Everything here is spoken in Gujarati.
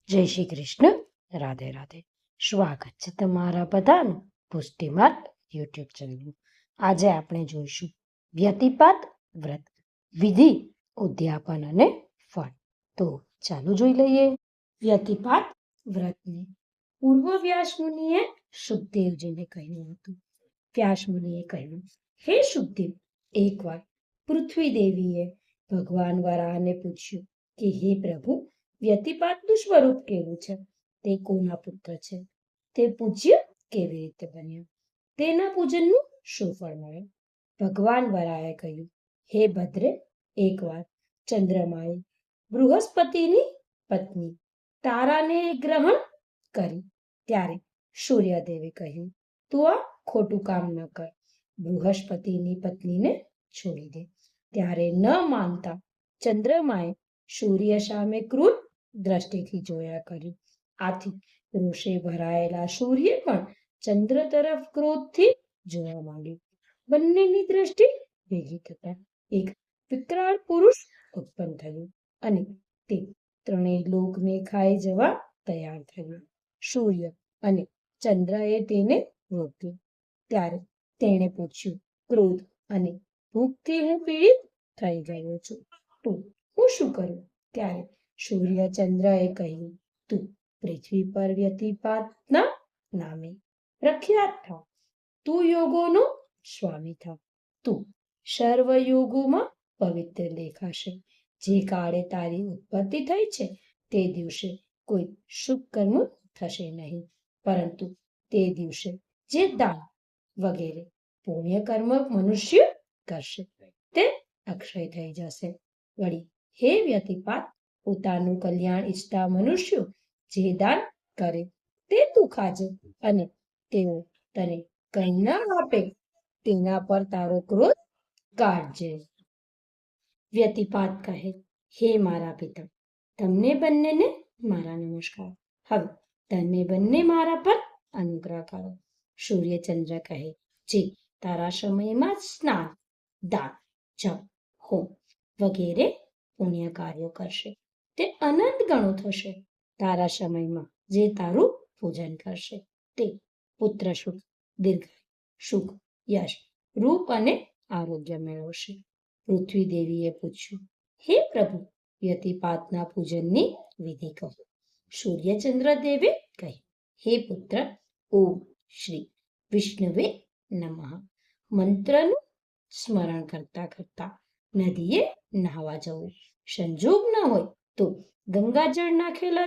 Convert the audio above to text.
જય શ્રી કૃષ્ણ. રાધે રાધે. સ્વાગત છે તમારા બધાનું પુષ્ટિમાર્ગ યુટ્યુબ ચેનલ. આજે આપણે જોઈશું વ્યતિપાત વ્રત વિધિ, ઉદ્યાપન અને ફળ. તો ચાલો જોઈ લઈએ. વ્યતિપાત વ્રતને પૂર્વ વ્યાસ મુનિએ સુખદેવજીને કહ્યું હતું. વ્યાસ મુનિએ કહ્યું, હે સુખદેવ, એકવાર પૃથ્વી દેવીએ ભગવાન વરાહને પૂછ્યું કે હે પ્રભુ, વ્યતિપાતનું સ્વરૂપ કેવું છે? તે કોના પુત્ર છે? તે પૂજ્ય કેવી રીતે બન્યા? તેના પૂજનનું શું ફળ મળે? ભગવાન વરાહે કહ્યું, હે ભદ્રે, એકવાર ચંદ્રમાએ બૃહસ્પતિની પત્ની તારાને ગ્રહણ કરી ત્યારે સૂર્યદેવે કહ્યું, તું આ ખોટું કામ ન કર, બૃહસ્પતિની પત્નીને છોડી દે. ત્યારે ન માનતા ચંદ્રમાએ સૂર્ય સામે ક્રૂર દ્રષ્ટિથી જોયા કર્યું. આથી રોષે ભરાયેલા સૂર્ય પણ ચંદ્ર તરફ ક્રોધથી જોવા માંડ્યું. બંનેની દ્રષ્ટિ ભેગી થતા એક વિકરાળ પુરુષ ઉત્પન્ન થયું અને તે ત્રણેય લોકને ખાઈ જવા તૈયાર થયું. સૂર્ય અને ચંદ્રએ તેને રોક્યો. ત્યારે તેણે પૂછ્યું, ક્રોધ અને ભૂખથી હું પીડિત થઈ ગયો છું, તો હું શું કરું? ત્યારે સૂર્ય ચંદ્રએ કહ્યું, તું પૃથ્વી પર વ્યતિપાતના નામે પ્રખ્યાત થા, તું યોગોનો સ્વામી થા, તું સર્વ યોગોમાં પવિત્ર દેખાશે. જે કાળે તારી ઉત્પત્તિ થઈ છે તે દિવસે કોઈ શુભ કર્મ થશે નહીં, પરંતુ તે દિવસે જે દાન વગેરે પુણ્ય કર્મ મનુષ્ય કરશે તે અક્ષય થઈ જશે. વળી હે વ્યતિપાત, પોતાનું કલ્યાણ ઈચ્છતા મનુષ્યો જે દાન કરે તે તું ખાજે, અને તેઓ તને કંઈ ન આપે તેના પર તારો ક્રોધ કાઢજે. વ્યતિપાત કહે, હે મારા પિતા, તમને બંનેને મારા નમસ્કાર. હવે તમે બંને મારા પર અનુગ્રહ કરો. સૂર્યચંદ્ર કહે, જે તારા સમયમાં સ્નાન, દાન, જપ, હોમ વગેરે પુણ્ય કાર્યો કરશે તે અનંત ગણો થશે. તારા સમયમાં જે તારું પૂજન કરશે તે પુત્ર સુખ, દીર્ઘાયુ, સુખ, યશ, રૂપ અને આરોગ્ય મેળવશે. પૃથ્વી દેવીએ પૂછ્યું, હે પ્રભુ, વ્યતિપાતના પૂજનની વિધિ કહો. સૂર્યચંદ્ર દેવે કહ્યું, હે પુત્ર, ઓમ શ્રી વિષ્ણુવે નમઃ મંત્રનું સ્મરણ કરતા કરતા નદીએ નહાવા જવું. સંજોગ ન હોય તો ગંગાજળ નાખેલા